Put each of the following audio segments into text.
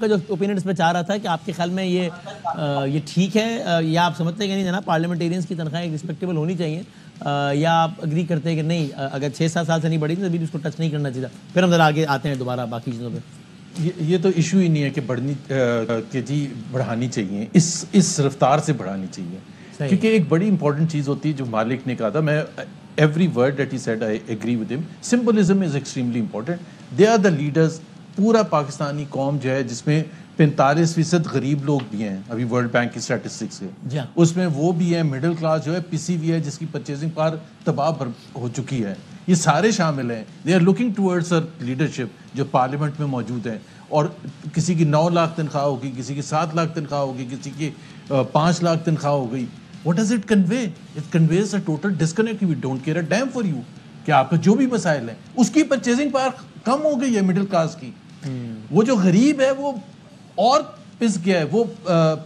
کا جو اوپینین اس پہ چاہ رہا تھا کہ آپ کے خیال میں یہ ٹھیک ہے یا آپ سمجھتے ہیں کہ نہیں جناب پارلیمنٹیرینس کی تنخواہیں رسپیکٹیبل ہونی چاہیے، یا آپ اگری کرتے ہیں کہ نہیں اگر 6-7 سال سے نہیں بڑھی تو ابھی اس کو ٹچ نہیں کرنا چاہیے؟ پھر ہم ذرا آگے آتے ہیں دوبارہ باقی چیزوں پہ. یہ تو ایشو ہی نہیں ہے کہ جی بڑھانی چاہیے، اس رفتار سے بڑھانی چاہیے، کیونکہ ایک بڑی امپورٹنٹ چیز ہوتی ہے جو مالک نے کہا تھا. میں every word that he said I agree with him. Symbolism is extremely important. They are the leaders. پورا پاکستانی قوم جو ہے جس میں 45% غریب لوگ بھی ہیں ابھی ورلڈ بینک کی اسٹیٹسٹکس سے، اس میں وہ بھی ہیں، مڈل کلاس جو ہے پسی ہوئی ہے جس کی پرچیزنگ پاور تباہ ہو چکی ہے، یہ سارے شامل ہیں. They are looking towards leadership جو پارلیمنٹ میں موجود ہیں. اور کسی کی 9 لاکھ تنخواہ ہوگی، کسی کی 7 لاکھ تنخواہ ہوگی، کسی کی 5 لاکھ تنخواہ ہو گئی. What does it convey? It conveys a total disconnect. We don't care a damn for you. کہ آپ کا جو بھی مسائل ہیں اس کی پرچیزنگ پاور کم ہو گئی ہے مڈل کلاس کی. وہ جو غریب ہے وہ اور پس گیا ہے، وہ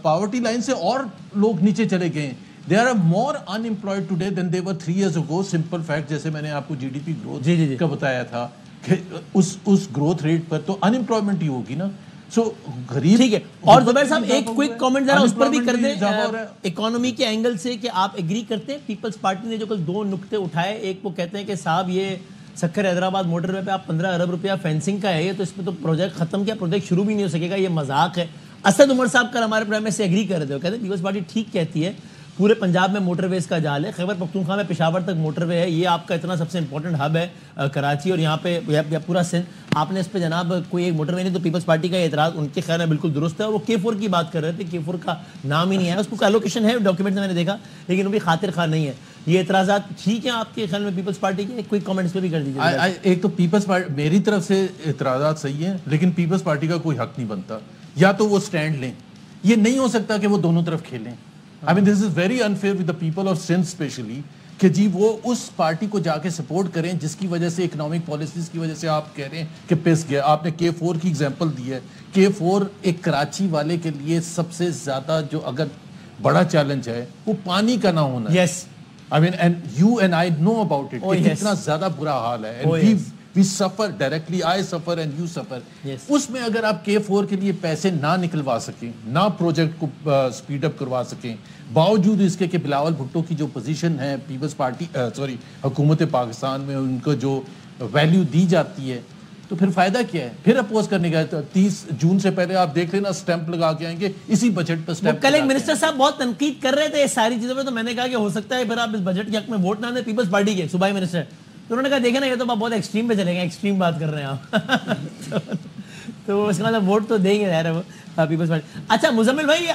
پاورٹی لائن سے اور لوگ نیچے چلے گئے ہیں. There are more unemployed today than they were 3 years ago. Simple fact. جیسے میں نے آپ کو جی ڈی پی گروتھ کا بتایا تھا کہ اس گروتھ ریٹ پر تو انمپلائمنٹ ہی ہوگی نا. سو غریب ٹھیک ہے. اور زبیر صاحب ایک کوئک کامنٹ ذرا اس پر بھی کر دیں اکانومی کے اینگل سے کہ آپ ایگری کرتے ہیں پیپلز پارٹی نے جو کل 2 نکتے اٹھائے. ایک وہ کہتے ہیں کہ صاحب یہ سکھر حیدرآباد موٹر وے پہ آپ 15 ارب روپیہ فینسنگ کا ہے، یہ تو اس پہ تو پروجیکٹ ختم کیا، پروجیکٹ شروع بھی نہیں ہو سکے گا، یہ مذاق ہے. اسد عمر صاحب کل ہمارے پروگرام میں سے ایگری کر رہے تھے، وہ کہتے ہیں پیپلز پارٹی ٹھیک کہتی ہے پورے پنجاب میں موٹر ویز کا جال ہے، خیبر پختونخوا میں پشاور تک موٹر وے ہے، یہ آپ کا اتنا سب سے امپورٹنٹ ہب ہے کراچی اور یہاں پہ پورا سندھ. آپ نے اس پہ جناب کوئی ایک موٹر وے نہیں، تو پیپلز پارٹی کا یہ اعتراض ان کے خیال میں بالکل درست ہے. اور وہ K4 کی بات کر رہے تھے، K4 کا نام ہی نہیں ہے، اس کو ایلوکیشن ہے ڈاکیومنٹ میں نے دیکھا، لیکن وہ بھی خاطر خواہ نہیں ہے. یہ اعتراضات ٹھیک ہیں آپ کے خیال میں پیپلز پارٹی کے؟ کوئی کامنٹس پہ بھی کر دیجیے. ایک تو پیپلز پارٹی میری طرف سے اعتراضات صحیح ہیں، لیکن پیپلز پارٹی کا کوئی حق نہیں بنتا. یا تو وہ سٹینڈ لیں، یہ نہیں ہو سکتا کہ وہ دونوں طرف کھیلیں. I mean this is very unfair with the people of Sindh especially کہ جی وہ اس پارٹی کو جا کے سپورٹ کریں جس کی وجہ سے اکنامک پالیسیز کی وجہ سے آپ کہہ رہے ہیں کہ پس گیا. آپ نے K4 کی ایگزامپل دی ہے. K4 ایک کراچی والے کے لیے سب سے زیادہ جو اگر بڑا چیلنج ہے وہ پانی کا نہ ہونا ہے. یس I mean and you and I know about it کہ کتنا زیادہ برا حال ہے. And we suffer directly. I suffer and you suffer. اس میں اگر آپ K4 کے لیے پیسے نہ نکلوا سکیں، نہ پروجیکٹ کو سپیڈ اپ کروا سکیں، باوجود اس کے کہ بلاول بھٹو کی جو پوزیشن ہے پیپلز پارٹی حکومت پاکستان میں ان کو جو ویلیو دی جاتی ہے، تو پھر فائدہ کیا ہے؟ پھر اپوز کرنے کا. 30 جون سے پہلے آپ دیکھ لینا اسٹیمپ لگا کے آئیں گے اسی بجٹ پر اسٹیمپ. کل ایک منسٹر صاحب بہت تنقید کر رہے تھے اس ساری چیزوں پہ، تو میں نے کہا کہ ہو سکتا ہے پھر آپ اس بجٹ کے حق میں ووٹ نہ دیں پیپلز پارٹی کے صوبائی منسٹر. تو انہوں نے کہا دیکھیں نا یہ تو آپ بہت ایکسٹریم پہ چلے گئے، ایکسٹریم بات کر رہے ہیں آپ. تو اس کا مطلب ووٹ تو دیں گے ظاہر ہے وہ پیپلز پارٹی. اچھا مزمل بھائی